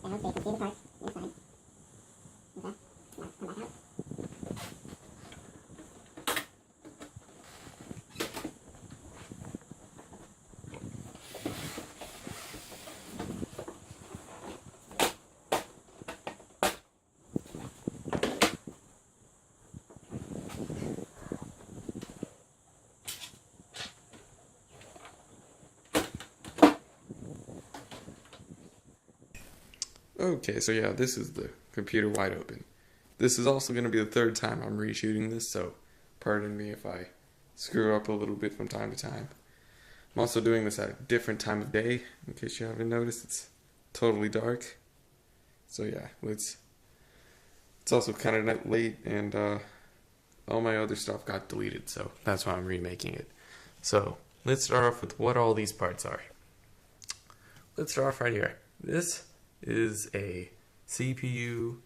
down so you can see the parts inside. Okay, now come back out. Okay, so yeah, this is the computer wide open. This is also going to be the third time I'm reshooting this, so pardon me if I screw up a little bit from time to time. I'm also doing this at a different time of day, in case you haven't noticed. It's totally dark. So yeah, it's also kind of late, and all my other stuff got deleted, so that's why I'm remaking it. So let's start off with what all these parts are. Let's start off right here. This is a CPU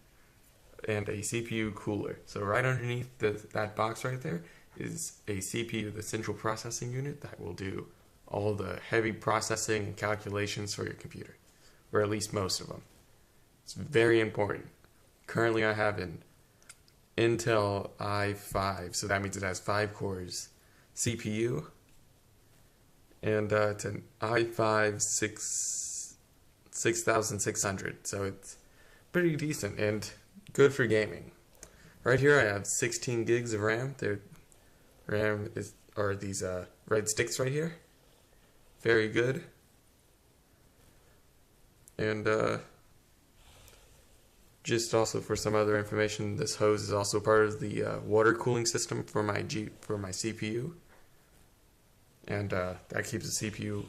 and a CPU cooler. So right underneath that box right there is a CPU, the central processing unit, that will do all the heavy processing and calculations for your computer, or at least most of them. It's very important. Currently I have an Intel i5, so that means it has 5 cores CPU, and it's an i5 6600, so it's pretty decent and good for gaming. Right here I have 16 gigs of RAM. Are these red sticks right here. Very good. And just also for some other information, this hose is also part of the water cooling system for my CPU, and that keeps the CPU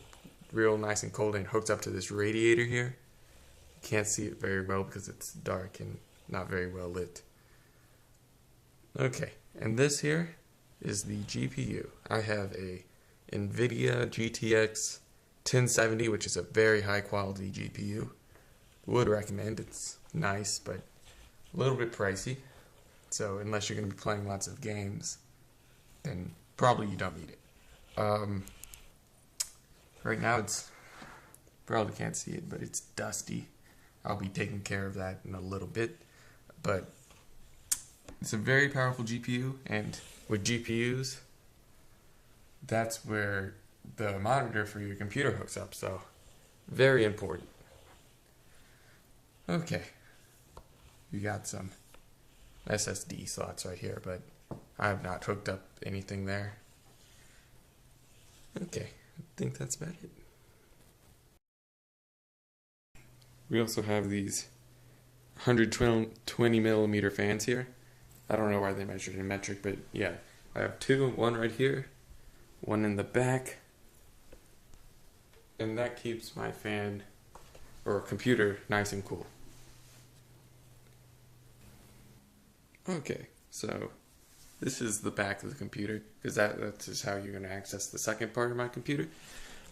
real nice and cold, and hooked up to this radiator here. You can't see it very well because it's dark and not very well lit. Okay, and this here is the GPU. I have a NVIDIA GTX 1070, which is a very high quality GPU. Would recommend. It's nice, but a little bit pricey. So unless you're going to be playing lots of games, then probably you don't need it. Right now it's, probably can't see it, but it's dusty. I'll be taking care of that in a little bit. But it's a very powerful GPU, and with GPUs, that's where the monitor for your computer hooks up, so very important. Okay, you got some SSD slots right here, but I have not hooked up anything there. Okay, I think that's about it. We also have these 120 millimeter fans here. I don't know why they measured in metric, but yeah, I have two, one right here, one in the back, and that keeps my fan or computer nice and cool. Okay, so this is the back of the computer, because that's just how you're going to access the second part of my computer.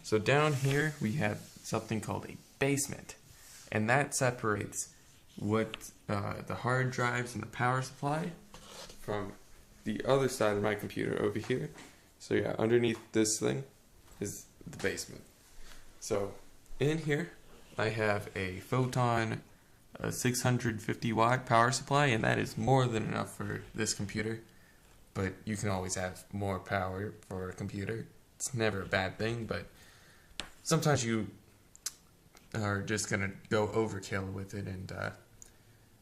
So down here we have something called a basement, and that separates what the hard drives and the power supply from the other side of my computer over here. So yeah, underneath this thing is the basement. So in here I have a Photon 650 watt power supply, and that is more than enough for this computer, but you can always have more power for a computer. It's never a bad thing, but sometimes you are just gonna go overkill with it, and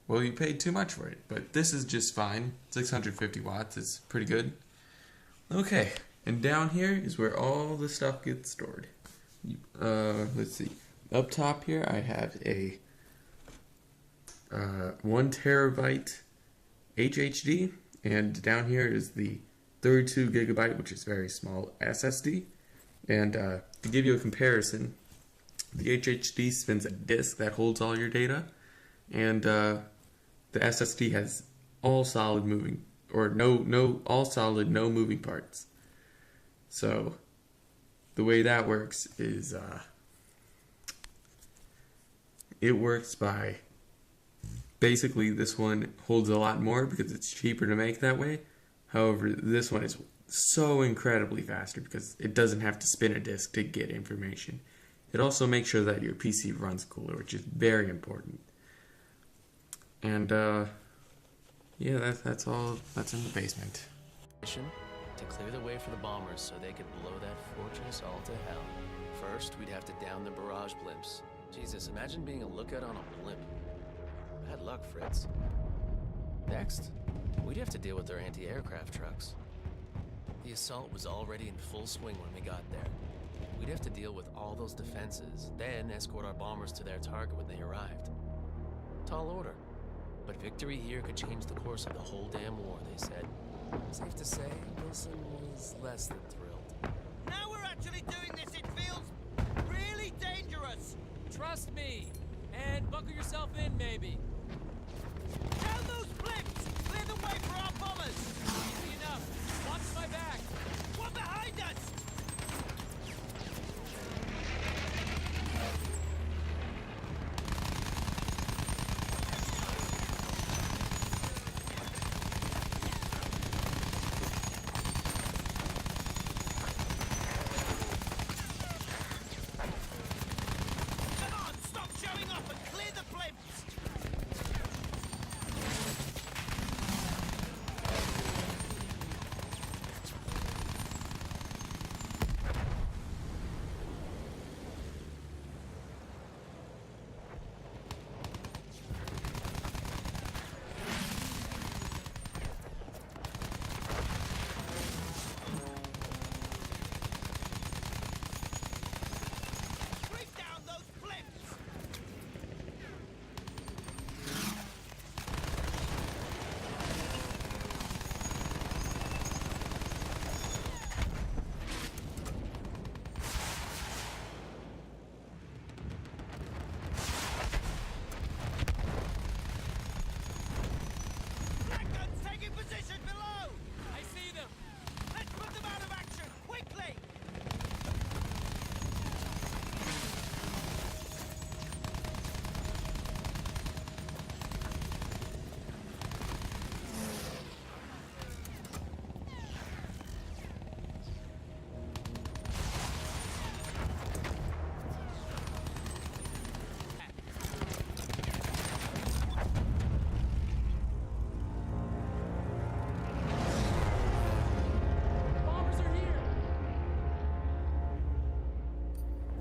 well, you paid too much for it, but this is just fine. 650 watts is pretty good. Okay, and down here is where all the stuff gets stored. Let's see. Up top here I have a 1 terabyte HHD, and down here is the 32 gigabyte, which is very small, SSD. And to give you a comparison, the HHD spins a disk that holds all your data, and the SSD has all solid moving, or all solid, no moving parts. So the way that works is it works by basically this one holds a lot more because it's cheaper to make that way. However, this one is so incredibly faster because it doesn't have to spin a disk to get information. It also makes sure that your PC runs cooler, which is very important. And yeah, that's all that's in the basement. Mission to clear the way for the bombers so they could blow that fortress all to hell. First, we'd have to down the barrage blimps. Jesus, imagine being a lookout on a blimp. Bad luck, Fritz. Next, we'd have to deal with their anti-aircraft trucks. The assault was already in full swing when we got there. We'd have to deal with all those defenses, then escort our bombers to their target when they arrived. Tall order. But victory here could change the course of the whole damn war, they said. Safe to say, Wilson was less than thrilled. Now we're actually doing this, it feels really dangerous. Trust me. And buckle yourself in, maybe. Down those blimps! Clear the way for our bombers! Easy enough. Watch my back. One behind us! Come on, stop showing up and clear the blimps! Bring down those blimps! Black guns taking position below! I see them. Let's put them out of action, quickly! Bombers are here.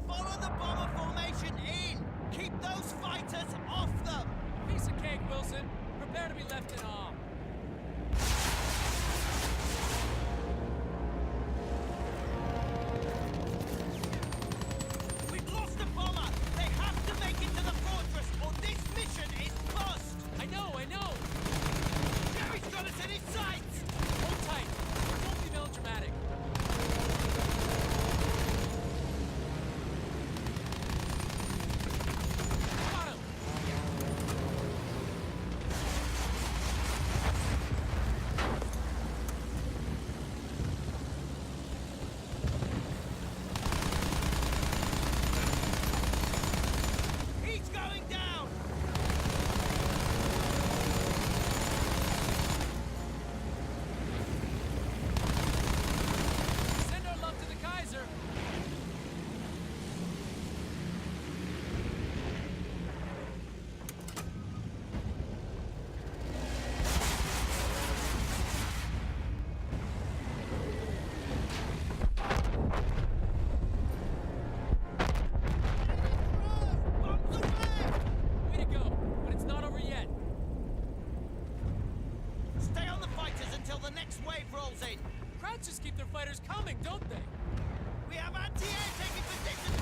Follow the bomber formation in! Keep those fighters off them! Piece of cake, Wilson. Prepare to be left in awe. We've lost a bomber! They have to make it to the fortress or this mission is lost! I know. Jerry's got us in his sights! Hold tight. Don't be melodramatic. Got him. He's going down! Send our love to the Kaiser. Bombs away! Way to go. But it's not over yet. Stay on the fighters until the next wave rolls in! Krauts just keep their fighters coming, don't they? We have anti-air taking position!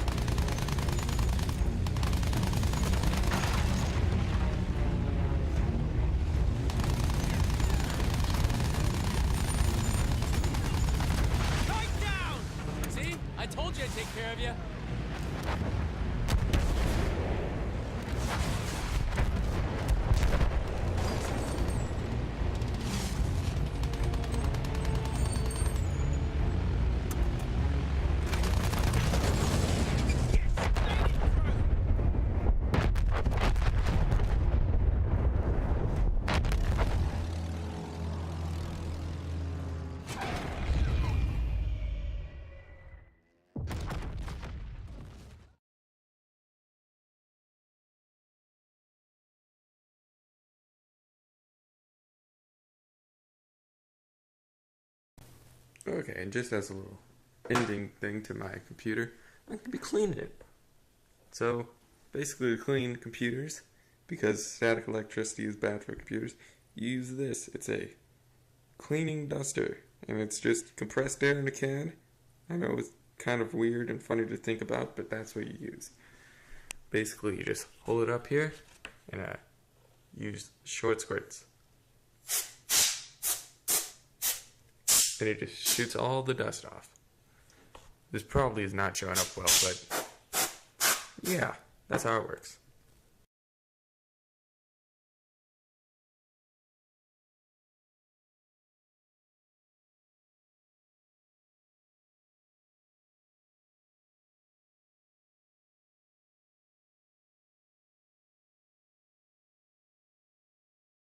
Right down! See? I told you I'd take care of you. Okay, and just as a little ending thing to my computer, I'm going to be cleaning it. So, basically to clean computers, because static electricity is bad for computers, you use this. It's a cleaning duster, and it's just compressed air in a can. I know it's kind of weird and funny to think about, but that's what you use. Basically, you just hold it up here and use short squirts. And it just shoots all the dust off. This probably is not showing up well, but yeah, that's how it works.